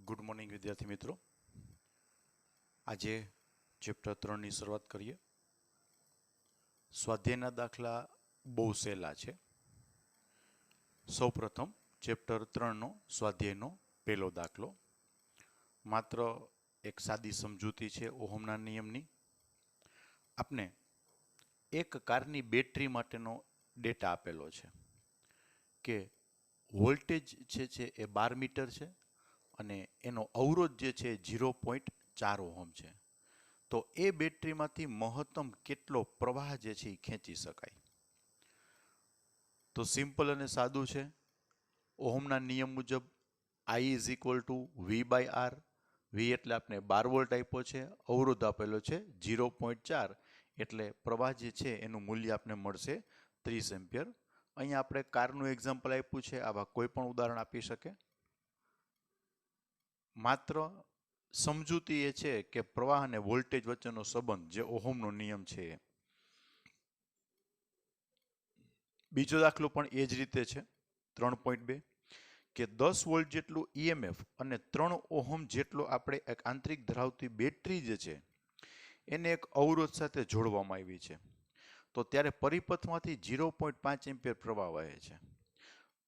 Good morning વિદ્યાર્થી મિત્રો. આજે ચેપ્ટર 3ની શરૂઆત કરીએ. સ્વાધ્યાયના દાખલા બહુ સહેલા છે. સૌપ્રથમ ચેપ્ટર 3નો સ્વાધ્યાયનો પહેલો દાખલો. માત્ર એક સાદી સમજૂતી છે ઓહમના નિયમની. આપને એક કારની બેટરી માટેનો ડેટા આપેલો છે કે વોલ્ટેજ છે એ 12 મીટર છે અને એનો અવરોધ જે છે 0.4 ઓહમ છે. તો એ બેટરીમાંથી મહત્તમ કેટલો પ્રવાહ જે છે એ ખેંચી શકાય. તો સિમ્પલ અને સાદું છે. ઓહમના નિયમ મુજબ I is equal two V/R. V એટલે આપણે 12 વોલ્ટ આપ્યો છે, અવરોધ આપેલો છે 0.4, એટલે પ્રવાહ જે છે એનું મૂલ્ય આપને મળશે 30 એમ્પિયર. અહીંયા આપણે કારનું એક્ઝામ્પલ આપ્યું છે, આવા કોઈ પણ ઉદાહરણ આપી શકે. માત્ર સમજૂતી એ છે કે પ્રવાહ અને વોલ્ટેજ વચ્ચેનો સંબંધ જે ઓહમનો નિયમ છે. બીજો દાખલો પણ એ જ રીતે છે. 3.2 કે 10 વોલ્ટ જેટલું EMF અને 3 ઓહમ જેટલો આપણે એક આંતરિક ધરાવતી બેટરી જે છે એને એક અવરોધ સાથે જોડવામાં આવી છે. તો ત્યારે પરિપથમાંથી 0.5 એમ્પિયર પ્રવાહ વહે છે.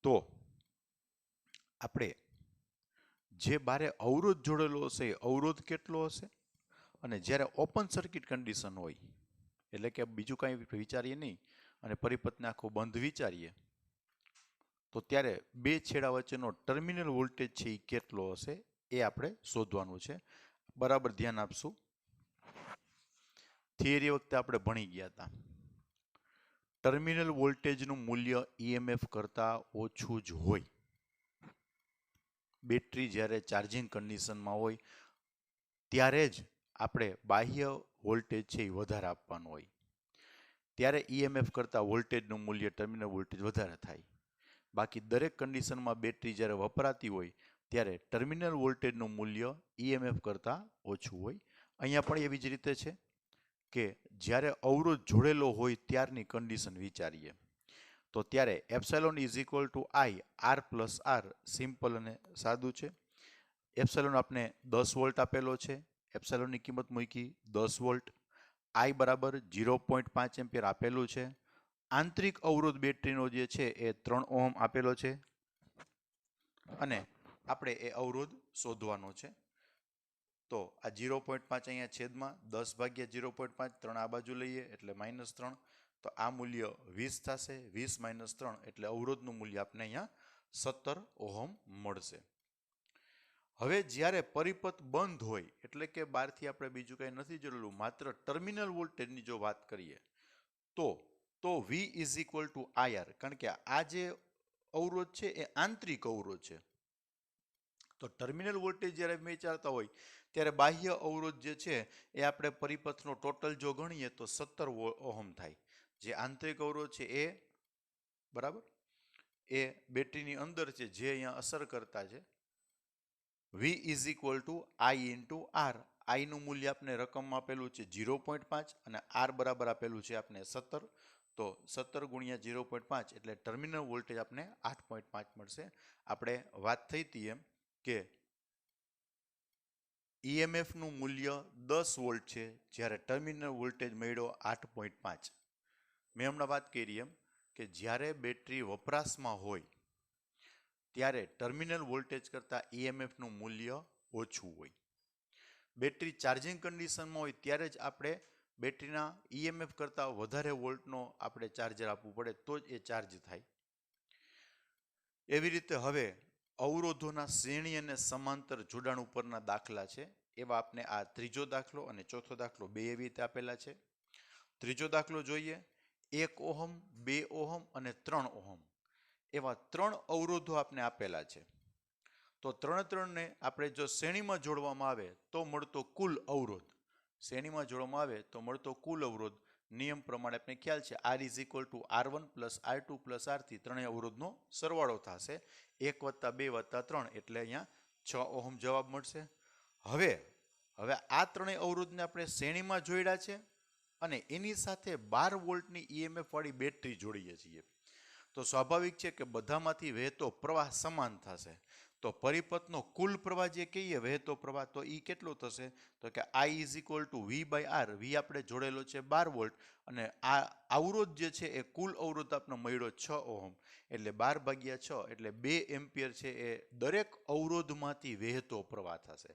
તો આપણે જે બારે અવરોધ જોડેલો હશે એ અવરોધ કેટલો હશે, અને જ્યારે ઓપન સર્કિટ કન્ડિશન હોય એટલે કે બીજું કાંઈ વિચારીએ નહીં અને પરિપથને આખો બંધ વિચારીએ, તો ત્યારે બે છેડા વચ્ચેનો ટર્મિનલ વોલ્ટેજ છે એ કેટલો હશે એ આપણે શોધવાનું છે. બરાબર ધ્યાન આપશું. થિયરી વખતે આપણે ભણી ગયા હતા, ટર્મિનલ વોલ્ટેજનું મૂલ્ય EMF કરતાં ઓછું જ હોય. બેટરી જ્યારે ચાર્જિંગ કન્ડિશનમાં હોય ત્યારે જ આપણે બાહ્ય વોલ્ટેજ છે એ વધારે આપવાનું હોય. ત્યારે EMF કરતાં વોલ્ટેજનું મૂલ્ય ટર્મિનલ વોલ્ટેજ વધારે થાય. બાકી દરેક કન્ડિશનમાં બેટરી જ્યારે વપરાતી હોય ત્યારે ટર્મિનલ વોલ્ટેજનું મૂલ્ય EMF કરતાં ઓછું હોય. અહીંયા પણ એવી જ રીતે છે કે જ્યારે અવરોધ જોડેલો હોય ત્યારની કન્ડિશન વિચારીએ, તો ત્યારે epsilon is equal two I R plus R. Simple અને સાદું છે. એપ્સાઇલોન આપણે 10 વોલ્ટ આપેલો છે, એપ્સાઇલોનની કિંમત મૂકી 10 વોલ્ટ. I બરાબર 0.5 એમ્પિયર આપેલું છે. આંતરિક અવરોધ બેટરીનો જે છે એ 3 ઓહમ આપેલો છે અને આપણે એ અવરોધ શોધવાનો છે. તો આ 0.5 અહીંયા છેદમાં 10 ભાગ્યા 0.5, 3 આ બાજુ લઈએ એટલે -3. તો આ મૂલ્ય 20 થશે. 20 - 3 એટલે અવરોધનું મૂલ્ય આપણે અહીંયા 17 ઓહમ મળશે. હવે જ્યારે પરિપથ બંધ હોય એટલે કે બહારથી આપણે બીજું કંઈ નથી જોડેલું, માત્ર ટર્મિનલ વોલ્ટેજની જો વાત કરીએ તો V is equal two IR, કારણ કે આ જે અવરોધ છે એ આંતરિક અવરોધ છે. તો ટર્મિનલ વોલ્ટેજ જ્યારે વિચારતા હોય ત્યારે બાહ્ય અવરોધ જે છે એ આપણે પરિપથનો ટોટલ જો ગણીએ તો 17 ઓહમ થાય. જે આંતરિક અવરોધ છે એ બરાબર એ બેટરીની અંદર છે જે અહીંયા અસર કરતા છે. V is equal two I into R. I નું મૂલ્ય આપણે રકમમાં આપેલું છે 0.5 અને R બરાબર આપેલું છે આપણે 17. તો 17 ગુણ્યા 0.5 એટલે ટર્મિનલ વોલ્ટેજ આપણે 8.5 મળશે. આપણે વાત થઈ હતી એમ કે EMF નું મૂલ્ય 10 વોલ્ટ છે જ્યારે ટર્મિનલ વોલ્ટેજ મળ્યો 8.5. મેં હમણાં વાત કરી એમ કે જ્યારે બેટરી વપરાશમાં હોય ત્યારે ટર્મિનલ વોલ્ટેજ કરતાં EMF નું મૂલ્ય ઓછું હોય. બેટરી ચાર્જિંગ કન્ડિશનમાં હોય ત્યારે જ આપણે બેટરીના EMF કરતાં વધારે વોલ્ટનો આપણે ચાર્જર આપવું પડે તો જ એ ચાર્જ થાય. એવી રીતે હવે અવરોધોના શ્રેણી અને સમાંતર જોડાણ ઉપરના દાખલા છે. એવા આપણે આ ત્રીજો દાખલો અને ચોથો દાખલો બે એવી રીતે આપેલા છે. ત્રીજો દાખલો જોઈએ. 1 ઓહમ, 2 ઓહમ અને 3 ઓહમ એવા 3 અવરોધો આપણે આપેલા છે. તો 3 ને આપણે જો શ્રેણીમાં જોડવામાં આવે તો મળતો કુલ અવરોધ, શ્રેણીમાં જોડવામાં આવે તો મળતો કુલ અવરોધ નિયમ પ્રમાણે આપણે ખ્યાલ છે R is equal two R1 plus R2 plus R3, ત્રણેય અવરોધનો સરવાળો થશે. 1 + 2 + 3 એટલે અહીંયા 6 ઓહમ જવાબ મળશે. હવે આ ત્રણેય અવરોધને આપણે શ્રેણીમાં જોડ્યા છે અને એની સાથે 12 વોલ્ટની EMF વાળી બેટરી જોડીએ છીએ. તો સ્વાભાવિક છે કે બધામાંથી વહેતો પ્રવાહ સમાન થશે. તો પરિપથનો કુલ પ્રવાહ જે કહીએ વહેતો પ્રવાહ તો એ કેટલો થશે તો કે I is equal to V by R. V આપણે જોડેલો છે 12 વોલ્ટ અને આ અવરોધ જે છે એ કુલ અવરોધ આપણને મળ્યો 6 ઓહમ એટલે 12 ભાગ્યા 6 એટલે 2 એમ્પિયર છે એ દરેક અવરોધમાંથી વહેતો પ્રવાહ થશે.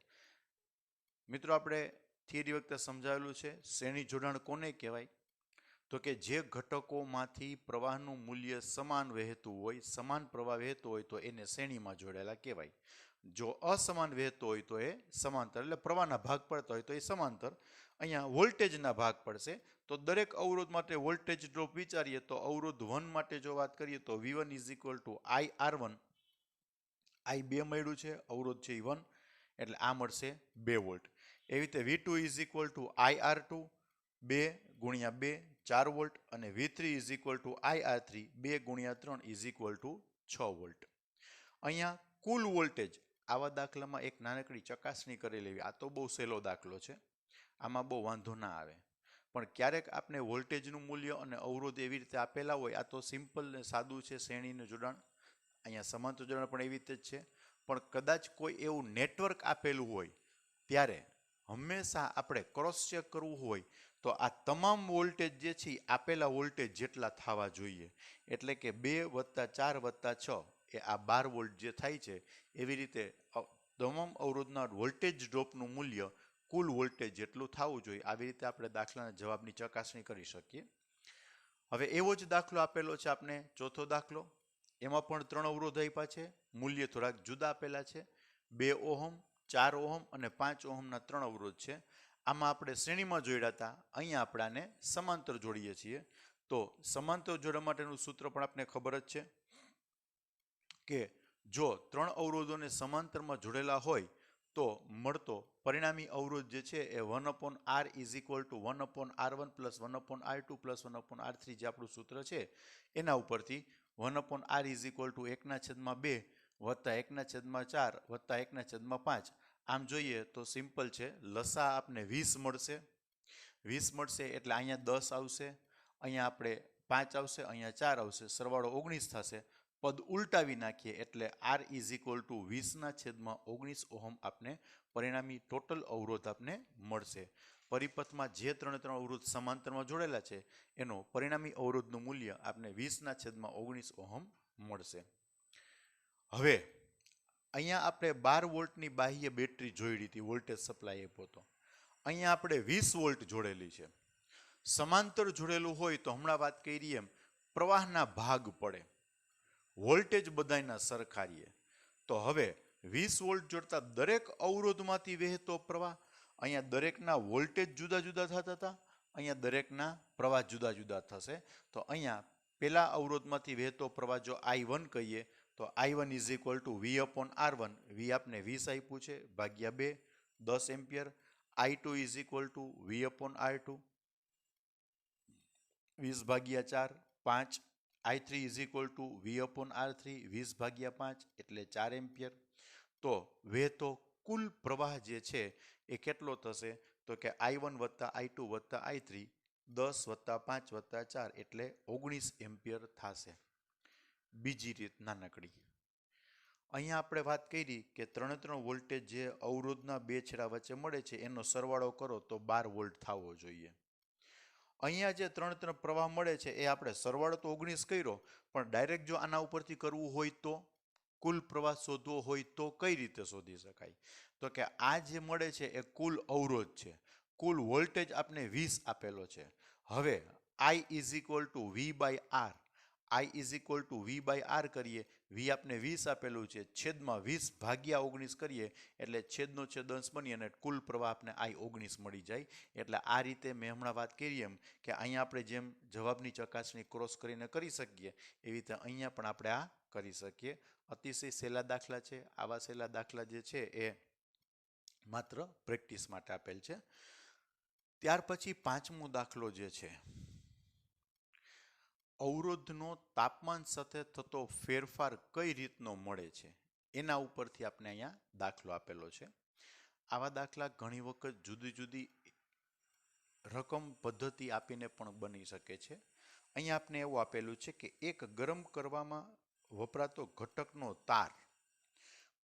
મિત્રો આપણે થિયરી વખતે સમજાવેલું છે શ્રેણી જોડાણ કોને કહેવાય તો કે જે ઘટકોમાંથી પ્રવાહનું મૂલ્ય સમાન વહેતું હોય સમાન પ્રવાહ વહેતો હોય તો એને શ્રેણીમાં જોડેલા કહેવાય. જો અસમાન વહેતો હોય તો એ સમાંતર એટલે પ્રવાહના ભાગ પડતા હોય તો એ સમાંતર. અહીંયા વોલ્ટેજના ભાગ પડશે તો દરેક અવરોધ માટે વોલ્ટેજ ડ્રોપ વિચારીએ તો અવરોધ 1 માટે જો વાત કરીએ તો V1 is equal two IR1. I 2 મળ્યું છે અવરોધ છે 1 એટલે આ મળશે 2 વોલ્ટ. એવી રીતે V2 is equal two IR2 2 ગુણ્યા 2 4 વોલ્ટ અને V3 is equal two IR3 2 ગુણ્યા 3 ઇઝ ઇક્વલ ટુ 6 વોલ્ટ. અહીંયા કુલ વોલ્ટેજ આવા દાખલામાં એક નાનકડી ચકાસણી કરી લેવી. આ તો બહુ સહેલો દાખલો છે, આમાં બહુ વાંધો ના આવે, પણ ક્યારેક આપણે વોલ્ટેજનું મૂલ્ય અને અવરોધ એવી રીતે આપેલા હોય. આ તો સિમ્પલ ને સાદું છે શ્રેણીનું જોડાણ, અહીંયા સમાંતર જોડાણ પણ એવી રીતે જ છે. પણ કદાચ કોઈ એવું નેટવર્ક આપેલું હોય ત્યારે હંમેશા આપણે ક્રોસ ચેક કરવું હોય તો આ તમામ વોલ્ટેજ જે છે આપેલા વોલ્ટેજ જેટલા થવા જોઈએ. એટલે કે 2 વત્તા 4 વત્તા 6 એ આ 12 વોલ્ટ જે થાય છે એવી રીતે તમામ અવરોધના વોલ્ટેજ ડ્રોપનું મૂલ્ય કુલ વોલ્ટેજ જેટલું થવું જોઈએ. આવી રીતે આપણે દાખલાના જવાબની ચકાસણી કરી શકીએ. હવે એવો જ દાખલો આપેલો છે આપણે ચોથો દાખલો. એમાં પણ 3 અવરોધ આપ્યા છે, મૂલ્ય થોડાક જુદા આપેલા છે. 2 ઓહમ 4 ઓહમ અને 5 ઓહમના 3 અવરોધ છે. આમાં આપણે શ્રેણીમાં જોડ્યા હતા, અહીંયા આપણે આને સમાંતર જોડીએ છીએ. તો સમાંતર જોડવા માટેનું સૂત્ર પણ આપણે ખબર જ છે કે જો 3 અવરોધોને સમાંતરમાં જોડેલા હોય તો મળતો પરિણામી અવરોધ જે છે એ 1/r is equal two 1/r1 plus 1/r2 plus 1/r3 જે આપણું સૂત્ર છે એના ઉપરથી 1/r ઇઝ ઇક્વલ ટુ 1/2 વત્તા 1/4 વત્તા 1/5. આમ જોઈએ તો સિમ્પલ છે, લસા આપને 20 મળશે. 20 મળશે એટલે અહીંયા 10 આવશે, અહીંયા આપણે 5 આવશે, અહીંયા 4 આવશે, સરવાળો 19 થશે. પદ ઉલટાવી નાખીએ એટલે R is equal two 20/19 ohm આપને પરિણામી ટોટલ અવરોધ આપને મળશે. પરિપથમાં જે 3 અવરોધ સમાંતરમાં જોડેલા છે એનો પરિણામી અવરોધનું મૂલ્ય આપને 20/19 ઓહમ મળશે. હવે અહીંયા આપણે 12 વોલ્ટની બાહ્ય બેટરી જોઈ હતી, વોલ્ટેજ સપ્લાય આપ્યો હતો. અહીંયા આપણે 20 વોલ્ટ જોડેલી છે. સમાંતર જોડેલું હોય તો હમણાં વાત કરી એમ પ્રવાહના ભાગ પડે, વોલ્ટેજ બધાયના સરખારીએ. તો હવે 20 વોલ્ટ જોડતા દરેક અવરોધમાંથી વહેતો પ્રવાહ, અહીંયા દરેકના વોલ્ટેજ જુદા જુદા થતા હતા, અહીંયા દરેકના પ્રવાહ જુદા જુદા થશે. તો અહીંયા પેલા અવરોધમાંથી વહેતો પ્રવાહ જો I1 કહીએ તો I1 is equal two V/R1. V આપને 20 આપ્યું છે ભાગ્યા 2 10 ampere. I2 is equal two V/R2 20 ભાગ્યા 4 5. I3 is equal two V/R3 20/5 એટલે 4 એમ્પિયર. તો વહેતો કુલ પ્રવાહ જે છે એ કેટલો થશે તો કે I1 વત્તા I2 વત્તા I3 10 વત્તા 5 વત્તા 4 એટલે 19 એમ્પિયર થશે. બીજી રીત નાનકડી, અહીંયા આપણે વાત કરી કે 3 વોલ્ટેજ જે અવરોધના બે છેડા વચ્ચે મળે છે એનો સરવાળો કરો તો 12 વોલ્ટ થવો જોઈએ. અહીંયા જે 3 પ્રવાહ મળે છે એ આપણે સરવાળો તો 19 કર્યો, પણ ડાયરેક્ટ જો આના ઉપરથી કરવું હોય તો કુલ પ્રવાહ શોધવો હોય તો કઈ રીતે શોધી શકાય તો કે આ જે મળે છે એ કુલ અવરોધ છે, કુલ વોલ્ટેજ આપણે 20 આપેલો છે. હવે I is equal two V/R, I is equal two V/R કરીએ, V આપને 20 આપેલું છે, છેદમાં 20 ભાગ્યા 19 કરીએ એટલે છેદનો છેદ અંશ બની અને કુલ પ્રવાહ આપને I 19 મળી જાય. એટલે આ રીતે મેં હમણાં વાત કરી એમ કે અહીંયા આપણે જેમ જવાબની ચકાસણી ક્રોસ કરીને કરી શકીએ એવી રીતે અહીંયા પણ આપણે આ કરી શકીએ. અતિશય સહેલા દાખલા છે. આવા સહેલા દાખલા જે છે એ માત્ર પ્રેક્ટિસ માટે આપેલ છે. ત્યાર પછી 5મો દાખલો જે છે, અવરોધનો તાપમાન સાથે થતો ફેરફાર કઈ રીતનો મળે છે એના ઉપરથી આપણે અહીંયા દાખલો આપેલો છે. આવા દાખલા ઘણી વખત જુદી જુદી રકમ પદ્ધતિ આપીને પણ બની શકે છે. અહીંયા આપણે એવું આપેલું છે કે એક ગરમ કરવામાં વપરાતો ઘટકનો તાર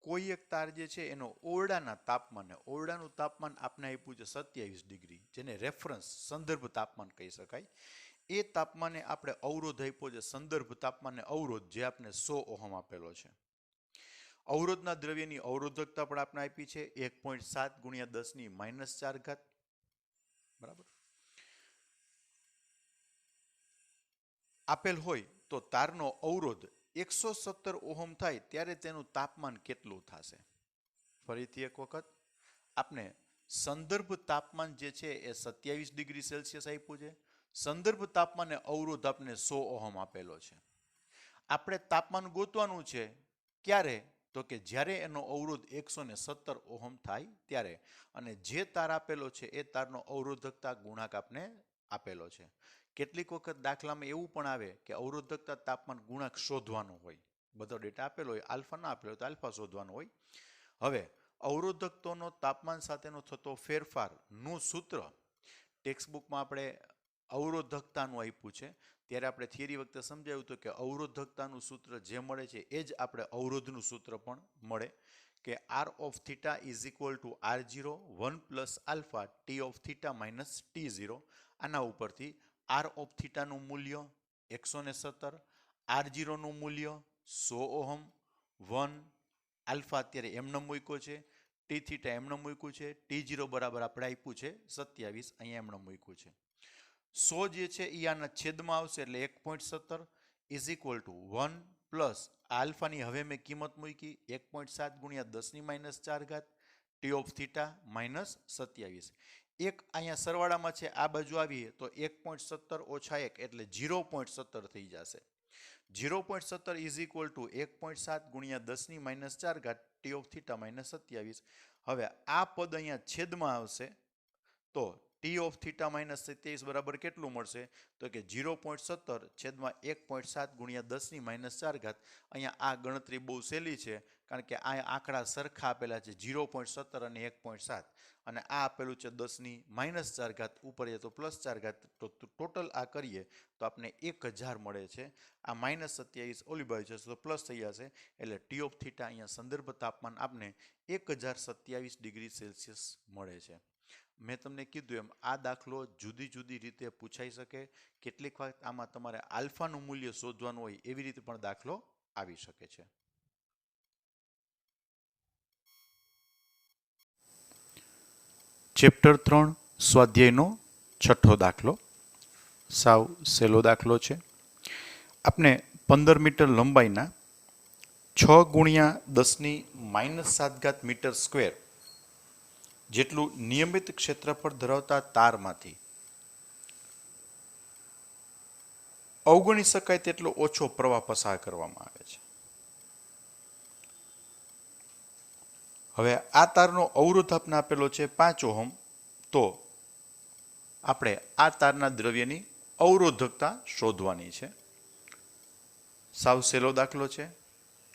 કોઈ એક તાર જે છે એનો ઓરડાના તાપમાને, ઓરડાનું તાપમાન આપણે આપ્યું છે 27 ડિગ્રી, જેને રેફરન્સ સંદર્ભ તાપમાન કહી શકાય. એ તાપમાને આપણે અવરોધ આપ્યો છે, સંદર્ભ તાપમાને અવરોધ, જે આપણે 100 ઓહમ આપેલો છે. અવરોધના દ્રવ્યની અવરોધકતા પણ આપણે આપી છે 1.7 ગુણ્યા 10⁻⁴ બરાબર. આપેલ હોય તો તારનો અવરોધ 117 ઓહમ થાય ત્યારે તેનું તાપમાન કેટલું થશે? ફરીથી એક વખત, આપણે સંદર્ભ તાપમાન જે છે એ 27 ડિગ્રી સેલ્સિયસ આપ્યું છે, સંદર્ભ તાપમાને અવરોધ આપણે 100 ઓહમ આપેલો છે. આપણે તાપમાન ગોતવાનું છે ક્યારે? તો કે જ્યારે એનો અવરોધ 117 ઓહમ થાય ત્યારે, અને જે તાર આપેલો છે એ તારનો અવરોધકતા ગુણાંક આપણે આપેલો છે. કેટલીક વખત દાખલામાં એવું પણ આવે કે અવરોધકતા તાપમાન ગુણાંક શોધવાનો હોય, બધો ડેટા આપેલો હોય, આલ્ફા ના આપેલો હોય તો આલ્ફા શોધવાનો હોય. હવે અવરોધકતાનો તાપમાન સાથેનો થતો ફેરફારનું સૂત્ર ટેક્સ્ટબુકમાં આપણે અવરોધકતાનું આપ્યું છે, ત્યારે આપણે થિયરી વખતે સમજાવ્યું હતું કે અવરોધકતાનું સૂત્ર જે મળે છે એ જ આપણે અવરોધનું સૂત્ર પણ મળે, કે R of theta is equal to R0 1 plus alpha T of theta minus T0. આના ઉપરથી R of theta નું મૂલ્ય 117, R0 નું મૂલ્ય 100 ઓહમ, 1 આલ્ફા અત્યારે એમને મૂક્યો છે, ટી થીટા એમને મૂક્યું છે, T0 બરાબર આપણે આપ્યું છે 27, અહીંયા એમને મૂક્યું છે. 100 જે છે એ આના છેદમાં આવશે એટલે 1.17 ઇઝ ઇક્વલ ટુ 1 પ્લસ આલ્ફાની હવે મેં કિંમત મૂકી 1.7 ગુણ્યા 10⁻⁴ ટી ઓફ થીટા માઇનસ 27. એક અહીંયા સરવાળામાં છે, આ બાજુ આવીએ તો 1.17 ઓછા 1 એટલે 0.17 થઈ જશે. 0.17 ઇઝ ઇક્વલ ટુ 1.7 ગુણ્યા 10⁻⁴ ટી ઓફ થીટા માઇનસ 27. હવે આ પદ અહીંયા છેદમાં આવશે તો ટી ઓફ થીટા માઇનસ 27 બરાબર કેટલું મળશે? તો કે 0.17 છેદમાં 1.7 ગુણ્યા 10⁻⁴. અહીંયા આ ગણતરી બહુ સહેલી છે, કારણ કે આ આંકડા સરખા આપેલા છે 0.17 અને 1.7, અને આ આપેલું છે 10⁻⁴, ઉપર છે તો +4, તો ટોટલ આ કરીએ તો આપણે 1000 મળે છે. આ -27 ઓલી બાજુ છે તો પ્લસ થઈ જશે, એટલે ટી ઓફ થીટા અહીંયા સંદર્ભ તાપમાન આપણે 1027 ડિગ્રી સેલ્સિયસ મળે છે. મેં તમને કીધું એમ આ દાખલો જુદી જુદી રીતે પૂછાઈ શકે. કેટલીક વખત આમાં તમારે આલ્ફાનું મૂલ્ય શોધવાનું હોય, એવી રીતે પણ દાખલો આવી શકે છે. ચેપ્ટર 3 સ્વાધ્યાયનો 6થો દાખલો, સાવ સહેલો દાખલો છે. આપણે 15 મીટર લંબાઈના 6 ગુણ્યા 10⁻⁷ મીટર સ્ક્વેર જેટલું નિયમિત ક્ષેત્રફળ ધરાવતા તારમાંથી અવગણી શકાય તેટલો ઓછો પ્રવાહ પસાર કરવામાં આવે છે. હવે આ તારનો અવરોધ આપણે આપેલો છે 5 ઓહમ, તો આપણે આ તારના દ્રવ્યની અવરોધકતા શોધવાની છે. સાવ સહેલો દાખલો છે,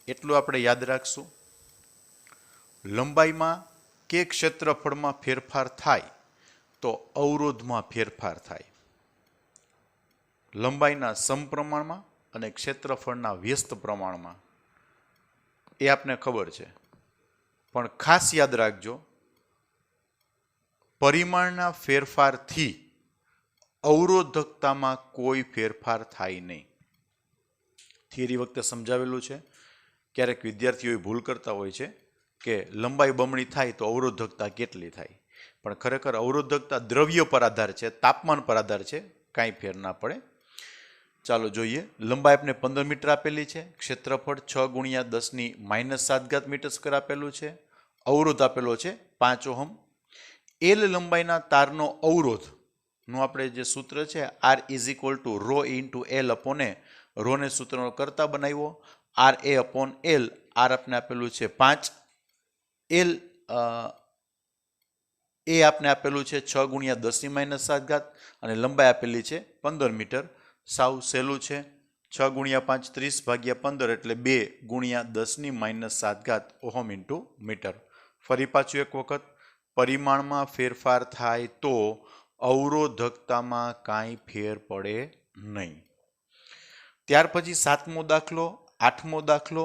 એટલું આપણે યાદ રાખશું. લંબાઈમાં કે ક્ષેત્રફળમાં ફેરફાર થાય તો અવરોધમાં ફેરફાર થાય. લંબાઈના સમપ્રમાણમાં અને ક્ષેત્રફળના વ્યસ્ત પ્રમાણમાં, એ આપને ખબર છે. પણ ખાસ યાદ રાખજો, પરિમાણના ફેરફારથી અવરોધકતામાં કોઈ ફેરફાર થાય નહીં. થિયરી વખતે સમજાવેલું છે. ક્યારેક વિદ્યાર્થીઓ ભૂલ કરતા હોય છે કે લંબાઈ બમણી થાય તો અવરોધકતા કેટલી થાય, પણ ખરેખર અવરોધકતા દ્રવ્ય પર આધાર છે, તાપમાન પર આધાર છે, કાંઈ ફેર ના પડે. ચાલો જોઈએ. લંબાઈ આપણે 15 મીટર આપેલી છે, ક્ષેત્રફળ 6 ગુણ્યા 10⁻⁷ મીટર સ્ક્વેર આપેલું છે, અવરોધ આપેલો છે 5 ઓહમ. એલ લંબાઈના તારનો અવરોધનું આપણે જે સૂત્ર છે R is equal to ρ into L upon A, રોને સૂત્રનો કરતા બનાવ્યો, RA અપોન L, R આપણે આપેલું છે 5, L એ આપણે આપેલું છે 6 ગુણ્યા 10⁻⁷, અને લંબાઈ આપેલી છે 15 મીટર. સાવ સહેલું છે. 6 ગુણ્યા 5 30/15 એટલે 2 ગુણ્યા 10⁻⁷ ઓહમ ઇન્ટુ મીટર. ફરી પાછું એક વખત, પરિમાણમાં ફેરફાર થાય તો અવરોધકતામાં કાંઈ ફેર પડે નહીં. ત્યાર પછી 7મો દાખલો, 8મો દાખલો,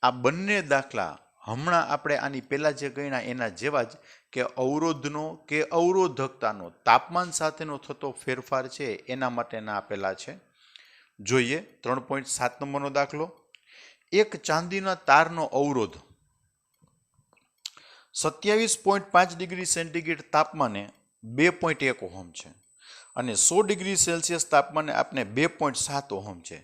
આ બંને દાખલા હમણાં આપણે આની પહેલાં જે ગણ્યા એના જેવા જ કે અવરોધનો કે અવરોધકતાનો તાપમાન સાથેનો થતો ફેરફાર છે એના માટેના આપેલા છે. જોઈએ 3.7 નંબરનો દાખલો. એક ચાંદીના તારનો અવરોધ 27.5 ડિગ્રી સેન્ટીગ્રેડ તાપમાને 2.1 ઓહમ છે અને 100 ડિગ્રી સેલ્સિયસ તાપમાને આપણે 2.7 ઓહમ છે.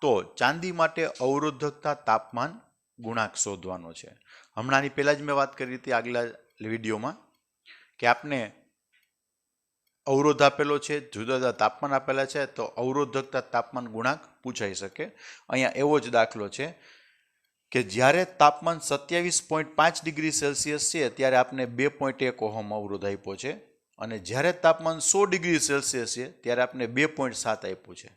તો ચાંદી માટે અવરોધકતા તાપમાન ગુણાંક શોધવાનો છે. હમણાંની પહેલા જ મેં વાત કરી હતી આગલા વિડીયોમાં કે આપને અવરોધ આપેલો છે, જુદા જુદા તાપમાન આપેલા છે, તો અવરોધકતા તાપમાન ગુણાંક પૂછાઈ શકે. અહીંયા એવો જ દાખલો છે કે જ્યારે તાપમાન 27.5 ડિગ્રી સેલ્સિયસ છે ત્યારે આપણે 2.1 ઓહમ અવરોધ આપ્યો છે અને જ્યારે તાપમાન 100 ડિગ્રી સેલ્સિયસ છે ત્યારે આપણે 2.7 આપ્યું છે.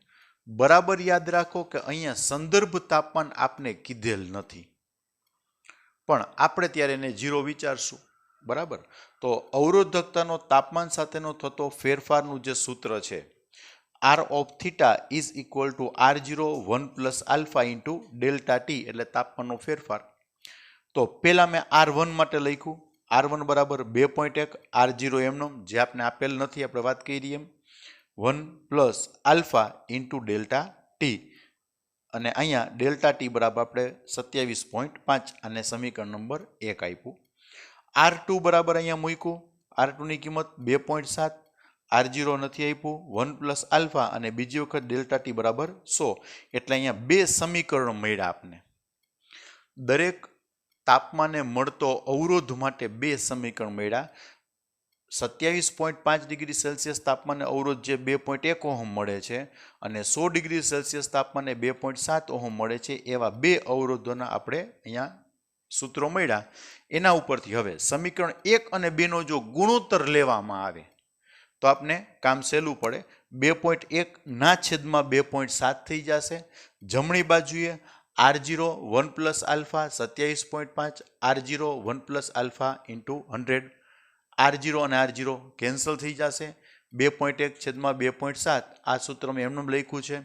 બરાબર યાદ રાખો કે અહીંયા સંદર્ભ તાપમાન આપને કીધેલ નથી, પણ આપણે ત્યારે એને 0 વિચારશું. બરાબર. તો અવરોધકતાનો તાપમાન સાથેનો થતો ફેરફારનું જે સૂત્ર છે R of theta is equal to R0 1 plus alpha into delta T એટલે તાપમાનનો ફેરફાર. તો પહેલા મેં R1 માટે લખ્યું, R1 બરાબર 2.1, R0 એમનો જે આપણે આપેલ નથી, આપણે વાત કરી એમ 1 plus alpha into delta T અને અહીંયા ડેલ્ટા ટી બરાબર આપણે 27.5 અને સમીકરણ નંબર 1 આપ્યું. R2 બરાબર અહીંયા મૂક્યું, R2 ની કિંમત 2.7, R0 નથી આપ્યું, 1 પ્લસ આલ્ફા અને બીજી વખત ડેલ્ટા ટી બરાબર 100 એટલે અહીંયા બે સમીકરણો મળ્યા આપને. દરેક તાપમાને મળતો અવરોધ માટે બે સમીકરણ મળ્યા. 27.5 ડિગ્રી સેલ્સિયસ તાપમાને અવરોધ જે 2.1 ઓહમ મળે છે અને 100 ડિગ્રી સેલ્સિયસ તાપમાને 2.7 ઓહમ મળે છે એવા બે અવરોધોના આપણે અહીંયા સૂત્રો મળ્યા. એના ઉપરથી હવે સમીકરણ 1 અને 2 નો જો ગુણોત્તર લેવામાં આવે તો આપણે કામ સહેલું પડે. 2.1 ના છેદમાં 2.7 થઈ જશે. જમણી બાજુએ R0 1 plus alpha 27.5, R0 1 plus alpha into 100, R0 અને R0 કેન્સલ થઈ જશે. 2.1 છેદમાં 2.7 આ સૂત્ર મેં એમનું લખ્યું છે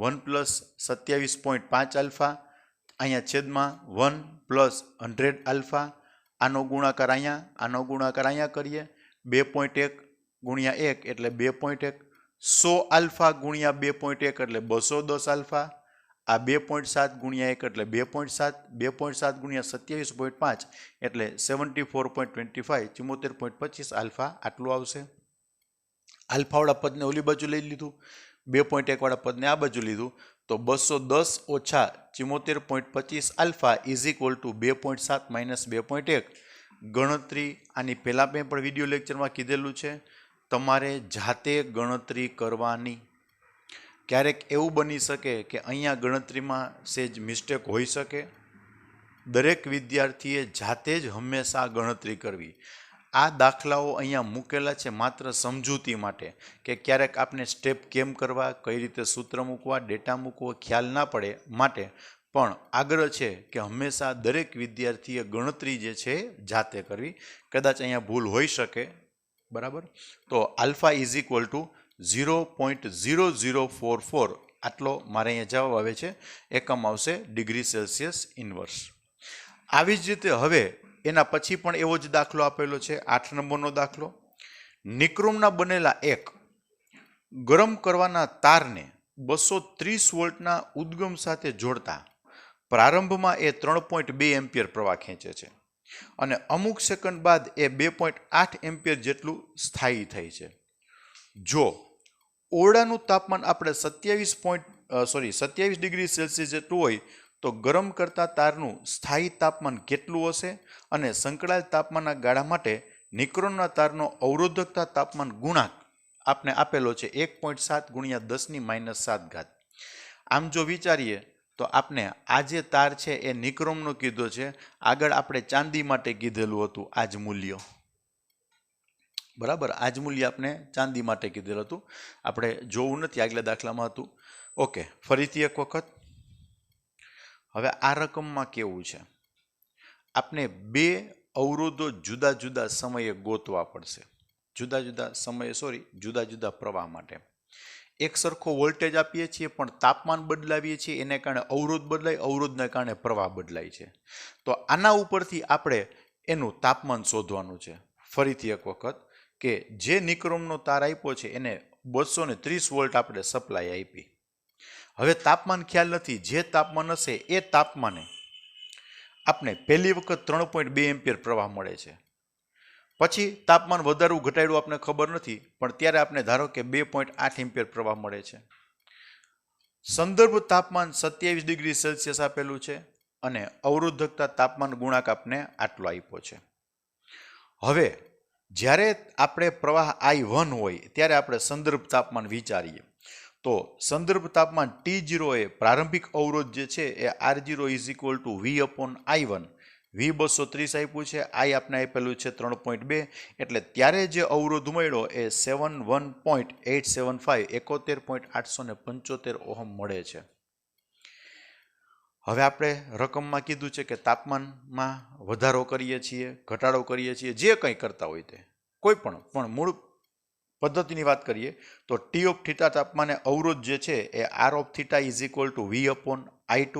1 પ્લસ 27.5 આલ્ફા અહીંયા છેદમાં 1 પ્લસ 100 આલ્ફા. આનો ગુણાકાર અહીંયા, આનો ગુણાકાર અહીંયા કરીએ. 2.1 ગુણ્યા 1 એટલે 2.1, 100 આલ્ફા ગુણ્યા 2.1 એટલે 210 આલ્ફા. આ 2.7 ગુણ્યા 1 એટલે 2.7, 2.7 ગુણ્યા 27.5 એટલે 74.25, 74.25 આલ્ફા આટલું આવશે. આલ્ફાવાળા પદને ઓલી બાજુ લઈ લીધું, 2.1 વાળા પદને આ બાજુ લીધું, તો 210 ઓછા 74.25 alpha is equal two 2.7 minus 2.1. ગણતરી આની પહેલાં મેં પણ વિડીયો લેક્ચરમાં કીધેલું છે, તમારે જાતે ગણતરી કરવાની. ક્યારેક એવું બની શકે કે અહીંયા ગણતરીમાં સેજ મિસ્ટેક હોઈ શકે. દરેક વિદ્યાર્થીએ જાતે જ હંમેશા ગણતરી કરવી. આ દાખલાઓ અહીંયા મૂકેલા છે માત્ર સમજૂતી માટે કે ક્યારેક આપણે સ્ટેપ કેમ કરવા, કઈ રીતે સૂત્ર મૂકવા, ડેટા મૂકવો ખ્યાલ ના પડે માટે પણ આગ્રહ છે કે હંમેશા દરેક વિદ્યાર્થીએ ગણતરી જે છે જાતે કરવી. કદાચ અહીંયા ભૂલ હોઈ શકે. બરાબર. તો આલ્ફા ઇઝ ઇક્વલ ટુ 0.0044 આટલો મારે અહીંયા જવાબ આવે છે. એકમ આવશે ડિગ્રી સેલ્સિયસ ઇન્વર્સ. આવી જ રીતે હવે એના પછી પણ એવો જ દાખલો આપેલો છે, 8 નંબરનો દાખલો. નિક્રોમના બનેલા એક ગરમ કરવાના તારને 230 વોલ્ટના ઉદ્ગમ સાથે જોડતા પ્રારંભમાં એ 3.2 એમ્પિયર પ્રવાહ ખેંચે છે અને અમુક સેકન્ડ બાદ એ 2.8 એમ્પિયર જેટલું સ્થાયી થાય છે. જો ઓરડાનું તાપમાન આપણે 27 ડિગ્રી સેલ્સિયસ જેટલું હોય તો ગરમ કરતા તારનું સ્થાયી તાપમાન કેટલું હશે અને સંકળાયેલ તાપમાનના ગાળા માટે નિક્રોમના તારનો અવરોધકતા તાપમાન ગુણાંક આપણે આપેલો છે 1.7 ગુણ્યા 10⁻⁷. આમ જો વિચારીએ તો આપણે આ જે તાર છે એ નિક્રોમનો કીધો છે, આગળ આપણે ચાંદી માટે કીધેલું હતું આ જ મૂલ્ય. બરાબર, આ જ મૂલ્ય આપણે ચાંદી માટે કીધેલું હતું, આપણે જોવું નથી, આગલા દાખલામાં હતું. ઓકે, ફરીથી એક વખત. હવે આ રકમમાં કેવું છે, આપણે બે અવરોધો જુદા જુદા સમયે ગોતવા પડશે. જુદા જુદા પ્રવાહ માટે. એક સરખો વોલ્ટેજ આપીએ છીએ પણ તાપમાન બદલાવીએ છીએ, એને કારણે અવરોધ બદલાય, અવરોધને કારણે પ્રવાહ બદલાય છે. તો આના ઉપરથી આપણે એનું તાપમાન શોધવાનું છે. ફરીથી એક વખત કે જે નિક્રોમનો તાર આપ્યો છે એને 230 વોલ્ટ આપણે સપ્લાય આપી. હવે તાપમાન ખ્યાલ નથી, જે તાપમાન હશે એ તાપમાને આપણે પહેલી વખત 3.2 એમ્પિયર પ્રવાહ મળે છે. પછી તાપમાન વધારવું ઘટાડવું આપણે ખબર નથી, પણ ત્યારે આપણે ધારો કે 2.8 એમ્પિયર પ્રવાહ મળે છે. સંદર્ભ તાપમાન 27 ડિગ્રી સેલ્સિયસ આપેલું છે અને અવરોધકતા તાપમાન ગુણાંક આપણે આટલો આપ્યો છે. હવે જ્યારે આપણે પ્રવાહ I1 હોય ત્યારે આપણે સંદર્ભ તાપમાન વિચારીએ તો સંદર્ભ તાપમાન T0 એ પ્રારંભિક અવરોધ જે છે એ R0 = V/I1, V230 આપ્યું છે, I આપણે આપેલું છે 3.2, એટલે ત્યારે જે અવરોધ મળ્યો એ 71.875 71.875 ઓહમ મળે છે. હવે આપણે રકમમાં કીધું છે કે તાપમાનમાં વધારો કરીએ છીએ, ઘટાડો કરીએ છીએ, જે કંઈ કરતા હોય તે કોઈ પણ મૂળ પદ્ધતિની વાત કરીએ તો T of θ તાપમાને અવરોધ જે છે એ R of θ = V/I2,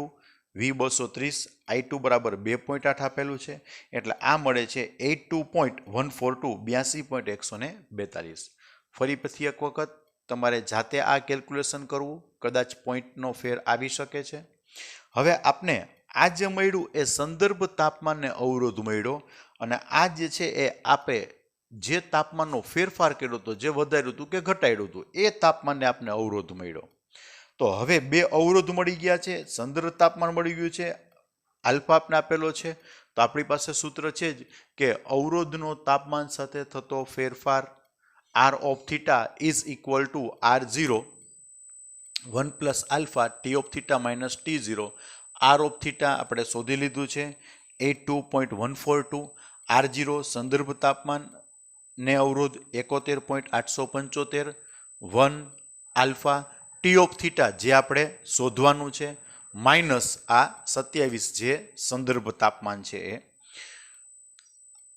V230, I2 બરાબર 2.8 આપેલું છે, એટલે આ મળે છે 82.142 82.142. ફરી પછી એક વખત તમારે જાતે આ કેલ્ક્યુલેશન કરવું, કદાચ પોઈન્ટનો ફેર આવી શકે છે. હવે આપણે આ જે મળ્યું એ સંદર્ભ તાપમાનને અવરોધ મળ્યો અને આ જે છે એ આપે જે તાપમાનનો ફેરફાર કર્યો હતો, જે વધાર્યું હતું કે ઘટાડ્યું હતું, એ તાપમાનને આપણે અવરોધ મળ્યો. તો હવે બે અવરોધ મળી ગયા છે, સંદર્ભ તાપમાન મળી ગયું છે, આલ્ફા આપણે આપેલો છે. તો આપણી પાસે સૂત્ર છે જ કે અવરોધનો તાપમાન સાથે થતો ફેરફાર R of θ = R0 1 plus alpha T of θ minus T0. R of θ આપણે શોધી લીધું છે 82.142, R0 સંદર્ભ તાપમાન ને અવરોધ 71.875, 1 આલ્ફા T of θ જે આપણે શોધવાનું છે માઇનસ આ 27 જે સંદર્ભ તાપમાન છે એ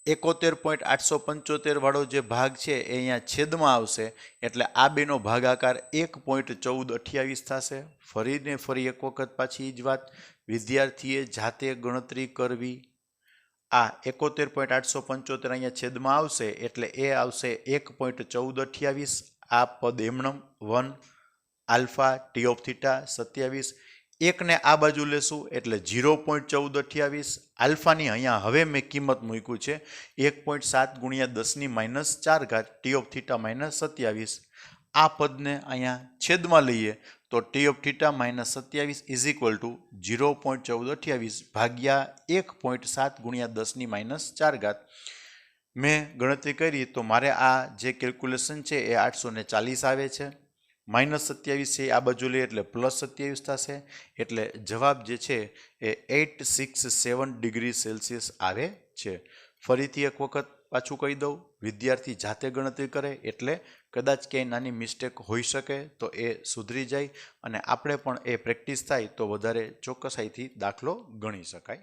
71.875 વાળો જે ભાગ છે એ અહીંયા છેદમાં આવશે, એટલે આ બેનો ભાગાકાર 1.1428 થશે. ફરી એક વખત પાછી જ વાત, વિદ્યાર્થીએ જાતે ગણતરી કરવી. આ 71.875 અહીંયા છેદમાં આવશે એટલે એ આવશે 1.1428. આ પદ એમણમ 1 આલ્ફા T of θ 27, એકને આ બાજુ લેશું એટલે 0.1428. આલ્ફાની અહીંયા હવે મેં કિંમત મૂક્યું છે 1.7 × 10⁻⁴ T of θ માઇનસ 27. આ પદને અહીંયા છેદમાં લઈએ તો T of θ માઇનસ 27 = 0.1428 ભાગ્યા 1.7 × 10⁻⁴. મેં ગણતરી કરી તો મારે આ જે કેલ્ક્યુલેશન છે એ 840 આવે છે. -27 છે આ બાજુ લઈએ એટલે +27 થશે, એટલે જવાબ જે છે એ 867 ડિગ્રી સેલ્સિયસ આવે છે. ફરીથી એક વખત પાછું કહી દઉં, વિદ્યાર્થી જાતે ગણતરી કરે એટલે કદાચ ક્યાંય નાની મિસ્ટેક હોઈ શકે તો એ સુધરી જાય અને આપણે પણ એ પ્રેક્ટિસ થાય તો વધારે ચોક્કસાઈથી દાખલો ગણી શકાય.